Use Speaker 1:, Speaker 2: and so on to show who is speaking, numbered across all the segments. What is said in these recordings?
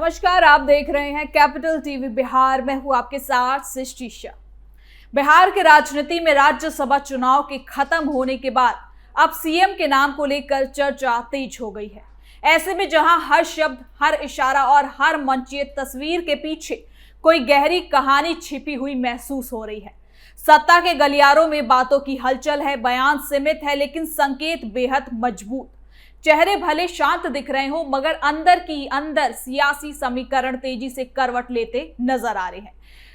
Speaker 1: नमस्कार, आप देख रहे हैं कैपिटल टीवी बिहार। मैं हूं आपके साथ सृष्टि शाह। बिहार के राजनीति में राज्यसभा चुनाव के खत्म होने के बाद अब सीएम के नाम को लेकर चर्चा तेज हो गई है। ऐसे में जहां हर शब्द, हर इशारा और हर मंचीय तस्वीर के पीछे कोई गहरी कहानी छिपी हुई महसूस हो रही है। सत्ता के गलियारों में बातों की हलचल है, बयान सीमित है लेकिन संकेत बेहद मजबूत। चेहरे भले शांत दिख रहे हो मगर अंदर की अंदर सियासी समीकरण तेजी से करवट लेते नजर आ रहे हैं।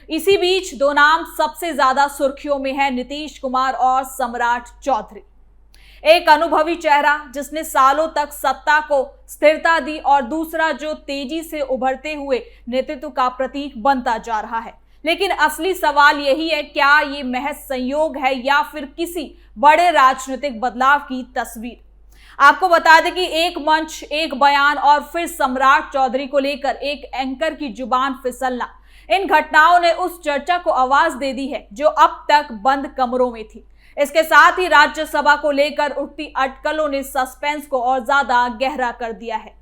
Speaker 1: इसी बीच दो नाम सबसे ज्यादा सुर्खियों में है, नीतीश कुमार और सम्राट चौधरी। एक अनुभवी चेहरा जिसने सालों तक सत्ता को स्थिरता दी और दूसरा जो तेजी से उभरते हुए नेतृत्व का प्रतीक बनता जा रहा है। लेकिन असली सवाल यही है, क्या ये महज संयोग है या फिर किसी बड़े राजनीतिक बदलाव की तस्वीर। आपको बता दें कि एक मंच, एक बयान और फिर सम्राट चौधरी को लेकर एक एंकर की जुबान फिसलना, इन घटनाओं ने उस चर्चा को आवाज दे दी है जो अब तक बंद कमरों में थी। इसके साथ ही राज्यसभा को लेकर उठती अटकलों ने सस्पेंस को और ज्यादा गहरा कर दिया है।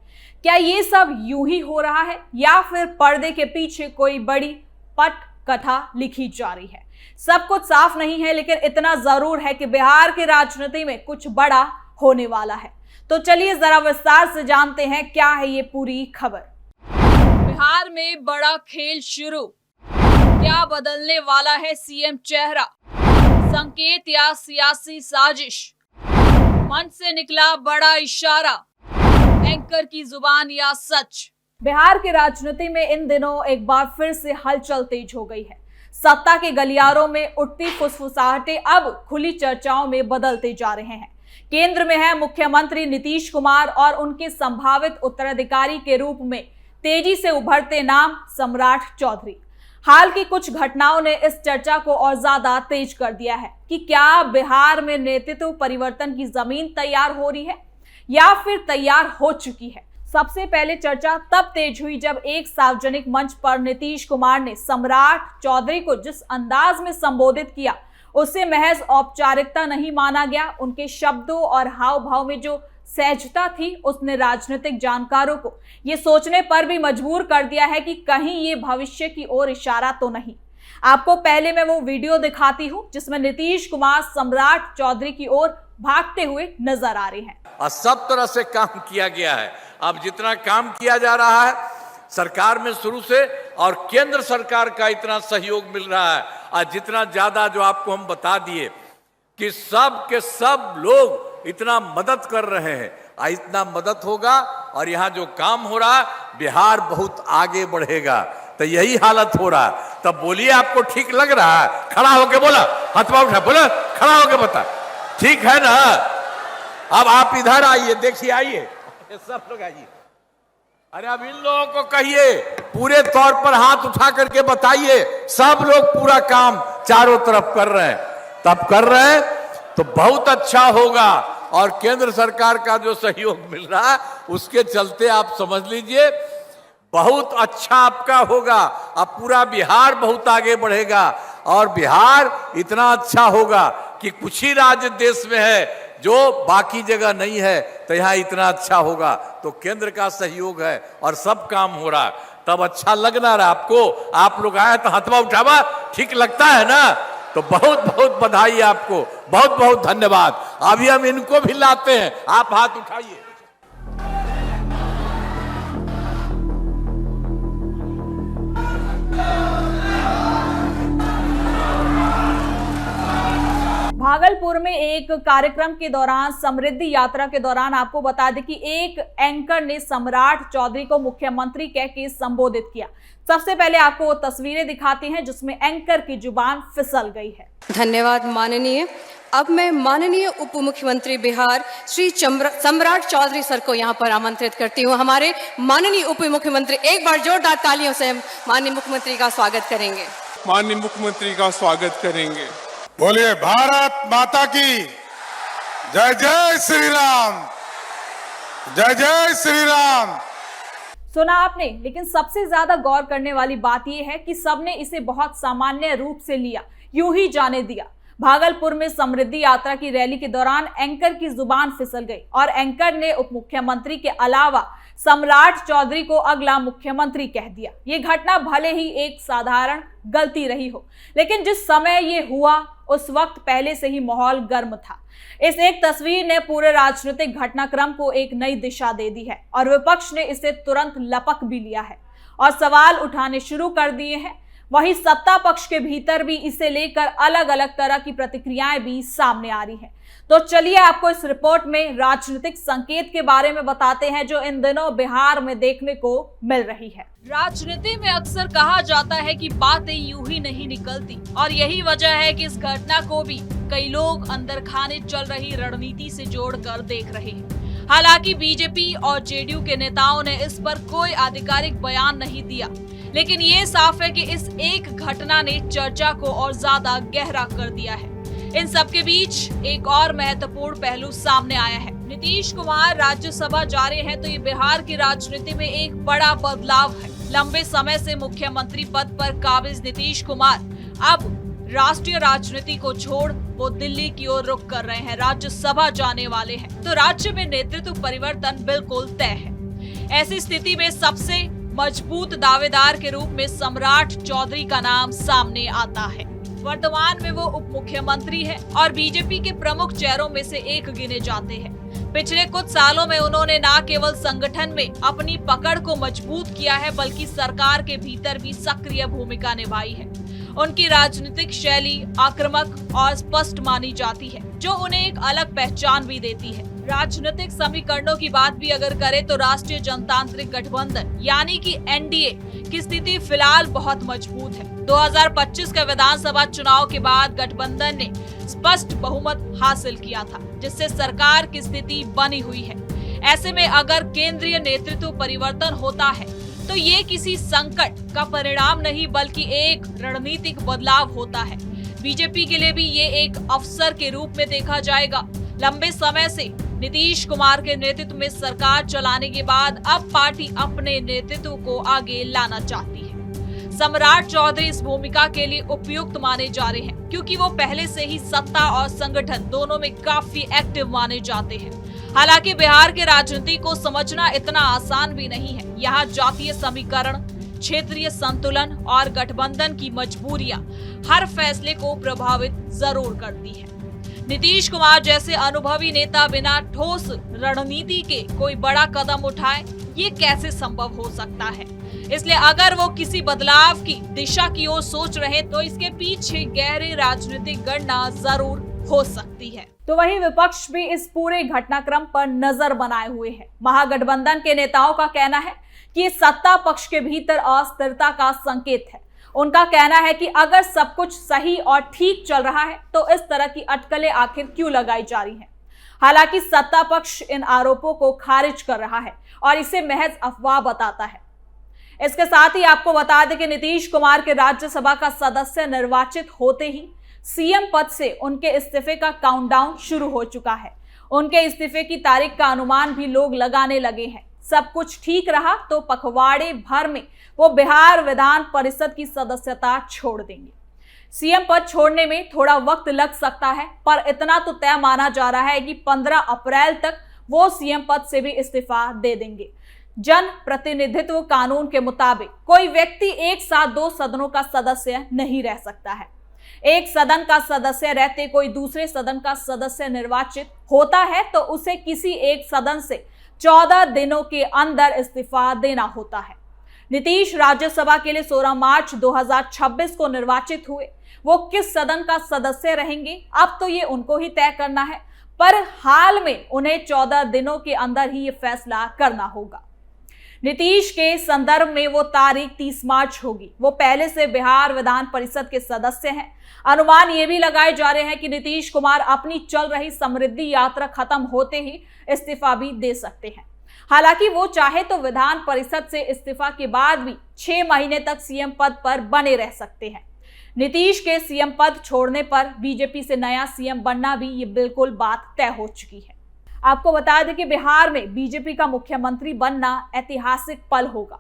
Speaker 1: क्या ये सब यूं ही हो रहा है या फिर पर्दे के पीछे कोई बड़ी पट कथा लिखी जा रही है? सब कुछ साफ नहीं है, लेकिन इतना जरूर है कि बिहार की राजनीति में कुछ बड़ा होने वाला है। तो चलिए जरा विस्तार से जानते हैं क्या है ये पूरी खबर। बिहार में बड़ा खेल शुरू, क्या बदलने वाला है सीएम चेहरा? संकेत या सियासी साजिश? मन से निकला बड़ा इशारा, एंकर की जुबान या सच? बिहार की राजनीति में इन दिनों एक बार फिर से हलचल तेज हो गई है। सत्ता के गलियारों में उठती फुसफुसाहटें अब खुली चर्चाओं में बदलते जा रहे हैं। केंद्र में है मुख्यमंत्री नीतीश कुमार और उनके संभावित उत्तराधिकारी के रूप में तेजी से उभरते नाम सम्राट चौधरी। हाल की कुछ घटनाओं ने इस चर्चा को और ज्यादा तेज कर दिया है कि क्या बिहार में नेतृत्व परिवर्तन की जमीन तैयार हो रही है या फिर तैयार हो चुकी है। सबसे पहले चर्चा तब तेज हुई जब एक सार्वजनिक मंच पर नीतीश कुमार ने सम्राट चौधरी को जिस अंदाज में संबोधित किया उसे महज औपचारिकता नहीं माना गया। उनके शब्दों और हाव भाव में जो सहजता थी उसने राजनीतिक जानकारों को ये सोचने पर भी मजबूर कर दिया है कि कहीं ये भविष्य की ओर इशारा तो नहीं। आपको पहले मैं वो वीडियो दिखाती हूँ जिसमें नीतीश कुमार सम्राट चौधरी की ओर भागते हुए नजर आ रहे हैं।
Speaker 2: और सब तरह से काम किया गया है। अब जितना काम किया जा रहा है सरकार में शुरू से और केंद्र सरकार का इतना सहयोग मिल रहा है और जितना ज्यादा जो आपको हम बता दिए कि सब के सब लोग इतना मदद कर रहे हैं और इतना मदद होगा और यहाँ जो काम हो रहा है बिहार बहुत आगे बढ़ेगा। तो यही हालत हो रहा है। तब बोलिए आपको ठीक लग रहा है? खड़ा होके बोला, हथवा उठा, बोला खड़ा होके बता, ठीक है ना? अब आप इधर आइए, देखिए, आइए सब लोग आइए। अरे अब इन लोगों को कहिए, पूरे तौर पर हाथ उठा करके बताइए। सब लोग पूरा काम चारों तरफ कर रहे हैं, तब कर रहे हैं तो बहुत अच्छा होगा। और केंद्र सरकार का जो सहयोग मिल रहा है उसके चलते आप समझ लीजिए बहुत अच्छा आपका होगा। अब पूरा बिहार बहुत आगे बढ़ेगा और बिहार इतना अच्छा होगा कि कुछ ही राज्य देश में है जो बाकी जगह नहीं है, तो यहाँ इतना अच्छा होगा। तो केंद्र का सहयोग है और सब काम हो रहा, तब अच्छा लगना रहा आपको। आप लोग आए तो हथवा उठावा, ठीक लगता है ना? तो बहुत बहुत बधाई आपको, बहुत बहुत धन्यवाद। अभी हम इनको भी लाते हैं, आप हाथ उठाइए।
Speaker 1: भागलपुर में एक कार्यक्रम के दौरान, समृद्धि यात्रा के दौरान आपको बता दें कि एक एंकर ने सम्राट चौधरी को मुख्यमंत्री कह के संबोधित किया। सबसे पहले आपको वो तस्वीरें दिखाते हैं जिसमें एंकर की जुबान फिसल गई है।
Speaker 3: धन्यवाद माननीय। अब मैं माननीय उप मुख्यमंत्री बिहार श्री सम्राट चौधरी सर को यहाँ पर आमंत्रित करती हूँ। हमारे माननीय उप मुख्यमंत्री, एक बार जोरदार तालियों से माननीय मुख्यमंत्री का स्वागत करेंगे।
Speaker 4: माननीय मुख्यमंत्री का स्वागत करेंगे। बोलिए भारत माता की जय। जय श्री राम, जय जय श्री राम।
Speaker 1: सुना आपने, लेकिन सबसे ज्यादा गौर करने वाली बात यह है कि सबने इसे बहुत सामान्य रूप से लिया, यूं ही जाने दिया। भागलपुर में समृद्धि यात्रा की रैली के दौरान एंकर की जुबान फिसल गई और एंकर ने उप मुख्यमंत्री के अलावा सम्राट चौधरी को अगला मुख्यमंत्री कह दिया। ये घटना भले ही एक साधारण गलती रही हो, लेकिन जिस समय ये हुआ उस वक्त पहले से ही माहौल गर्म था। इस एक तस्वीर ने पूरे राजनीतिक घटनाक्रम को एक नई दिशा दे दी है और विपक्ष ने इसे तुरंत लपक भी लिया है और सवाल उठाने शुरू कर दिए हैं। वहीं सत्ता पक्ष के भीतर भी इसे लेकर अलग अलग तरह की प्रतिक्रियाएं भी सामने आ रही हैं। तो चलिए आपको इस रिपोर्ट में राजनीतिक संकेत के बारे में बताते हैं जो इन दिनों बिहार में देखने को मिल रही है। राजनीति में अक्सर कहा जाता है कि बातें यूं ही नहीं निकलती और यही वजह है कि इस घटना को भी कई लोग अंदर खाने चल रही रणनीति से जोड़कर देख रहे हैं। हालांकि बीजेपी और जेडीयू के नेताओं ने इस पर कोई आधिकारिक बयान नहीं दिया, लेकिन ये साफ है कि इस एक घटना ने चर्चा को और ज्यादा गहरा कर दिया है। इन सब के बीच एक और महत्वपूर्ण पहलू सामने आया है। नीतीश कुमार राज्यसभा जा रहे हैं तो ये बिहार की राजनीति में एक बड़ा बदलाव है। लंबे समय से मुख्यमंत्री पद पर काबिज नीतीश कुमार अब राष्ट्रीय राजनीति को छोड़ वो दिल्ली की ओर रुख कर रहे हैं, राज्यसभा जाने वाले हैं। तो राज्य में नेतृत्व परिवर्तन बिल्कुल तय है। ऐसी स्थिति में सबसे मजबूत दावेदार के रूप में सम्राट चौधरी का नाम सामने आता है। वर्तमान में वो उप मुख्यमंत्री है और बीजेपी के प्रमुख चेहरों में से एक गिने जाते हैं। पिछले कुछ सालों में उन्होंने न केवल संगठन में अपनी पकड़ को मजबूत किया है, बल्कि सरकार के भीतर भी सक्रिय भूमिका निभाई है। उनकी राजनीतिक शैली आक्रामक और स्पष्ट मानी जाती है, जो उन्हें एक अलग पहचान भी देती है। राजनीतिक समीकरणों की बात भी अगर करें तो राष्ट्रीय जनतांत्रिक गठबंधन यानी कि एनडीए की स्थिति फिलहाल बहुत मजबूत है। 2025 के विधानसभा चुनाव के बाद गठबंधन ने स्पष्ट बहुमत हासिल किया था, जिससे सरकार की स्थिति बनी हुई है। ऐसे में अगर केंद्रीय नेतृत्व परिवर्तन होता है तो ये किसी संकट का परिणाम नहीं, बल्कि एक रणनीतिक बदलाव होता है। बीजेपी के लिए भी ये एक अवसर के रूप में देखा जाएगा। लंबे समय से नीतीश कुमार के नेतृत्व में सरकार चलाने के बाद अब पार्टी अपने नेतृत्व को आगे लाना चाहती है। सम्राट चौधरी इस भूमिका के लिए उपयुक्त माने जा रहे हैं, क्योंकि वो पहले से ही सत्ता और संगठन दोनों में काफी एक्टिव माने जाते हैं। हालांकि बिहार के राजनीति को समझना इतना आसान भी नहीं है। यहाँ जातीय समीकरण, क्षेत्रीय संतुलन और गठबंधन की मजबूरियां हर फैसले को प्रभावित जरूर करती है। नीतीश कुमार जैसे अनुभवी नेता बिना ठोस रणनीति के कोई बड़ा कदम उठाए, ये कैसे संभव हो सकता है? इसलिए अगर वो किसी बदलाव की दिशा की ओर सोच रहे तो इसके पीछे गहरी राजनीतिक गणना जरूर हो सकती है। तो वहीं विपक्ष भी इस पूरे घटनाक्रम पर नजर बनाए हुए है। महागठबंधन के नेताओं का कहना है कि सत्ता पक्ष के भीतर अस्थिरता का संकेत है। उनका कहना है कि अगर सब कुछ सही और ठीक चल रहा है तो इस तरह की अटकलें आखिर क्यों लगाई जा रही हैं। हालांकि सत्ता पक्ष इन आरोपों को खारिज कर रहा है और इसे महज अफवाह बताता है। इसके साथ ही आपको बता दें कि नीतीश कुमार के राज्यसभा का सदस्य निर्वाचित होते ही सीएम पद से उनके इस्तीफे का काउंटडाउन शुरू हो चुका है। उनके इस्तीफे की तारीख का अनुमान भी लोग लगाने लगे हैं। सब कुछ ठीक रहा तो पखवाड़े भर में वो बिहार विधान परिषद की सदस्यता छोड़ देंगे। सीएम पद छोड़ने में थोड़ा वक्त लग सकता है, पर इतना तो तय माना जा रहा है कि 15 अप्रैल तक वो सीएम पद से भी इस्तीफा दे देंगे। जन प्रतिनिधित्व कानून के मुताबिक कोई व्यक्ति एक साथ 2 सदनों का सदस्य नहीं रह सकता है। एक सदन का सदस्य रहते कोई दूसरे सदन का सदस्य निर्वाचित होता है तो उसे किसी एक सदन से 14 दिनों के अंदर इस्तीफा देना होता है। नीतीश राज्यसभा के लिए 16 मार्च 2026 को निर्वाचित हुए। वो किस सदन का सदस्य रहेंगे अब तो ये उनको ही तय करना है, पर हाल में उन्हें 14 दिनों के अंदर ही ये फैसला करना होगा। नीतीश के संदर्भ में वो तारीख 30 मार्च होगी। वो पहले से बिहार विधान परिषद के सदस्य हैं। अनुमान ये भी लगाए जा रहे हैं कि नीतीश कुमार अपनी चल रही समृद्धि यात्रा खत्म होते ही इस्तीफा भी दे सकते हैं। हालांकि वो चाहे तो विधान परिषद से इस्तीफा के बाद भी 6 महीने तक सीएम पद पर बने रह सकते हैं। नीतीश के सीएम पद छोड़ने पर बीजेपी से नया सीएम बनना भी ये बिल्कुल बात तय हो चुकी है। आपको बता दें कि बिहार में बीजेपी का मुख्यमंत्री बनना ऐतिहासिक पल होगा।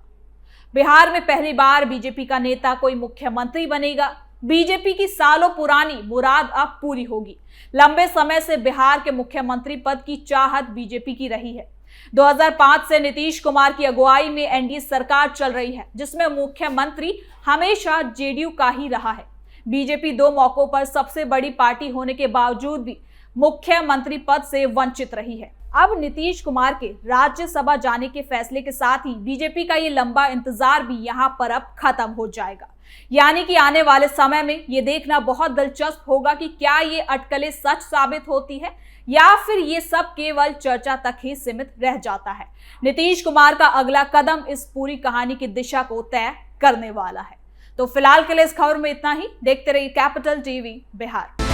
Speaker 1: बिहार में पहली बार बीजेपी का नेता कोई मुख्यमंत्री बनेगा। बीजेपी की सालों पुरानी मुराद अब पूरी होगी। लंबे समय से बिहार के मुख्यमंत्री पद की चाहत बीजेपी की रही है। 2005 से नीतीश कुमार की अगुवाई में एनडीए सरकार चल रही है, जिसमें मुख्यमंत्री हमेशा जेडीयू का ही रहा है। बीजेपी 2 मौकों पर सबसे बड़ी पार्टी होने के बावजूद भी मुख्यमंत्री पद से वंचित रही है। अब नीतीश कुमार के राज्यसभा जाने के फैसले के साथ ही बीजेपी का ये लंबा इंतजार भी यहां पर अब खत्म हो जाएगा। यानी कि आने वाले समय में ये देखना बहुत दिलचस्प होगा कि क्या ये अटकलें सच साबित होती है या फिर ये सब केवल चर्चा तक ही सीमित रह जाता है। नीतीश कुमार का अगला कदम इस पूरी कहानी की दिशा को तय करने वाला है। तो फिलहाल के लिए इस खबर में इतना ही। देखते रहिए कैपिटल टीवी बिहार।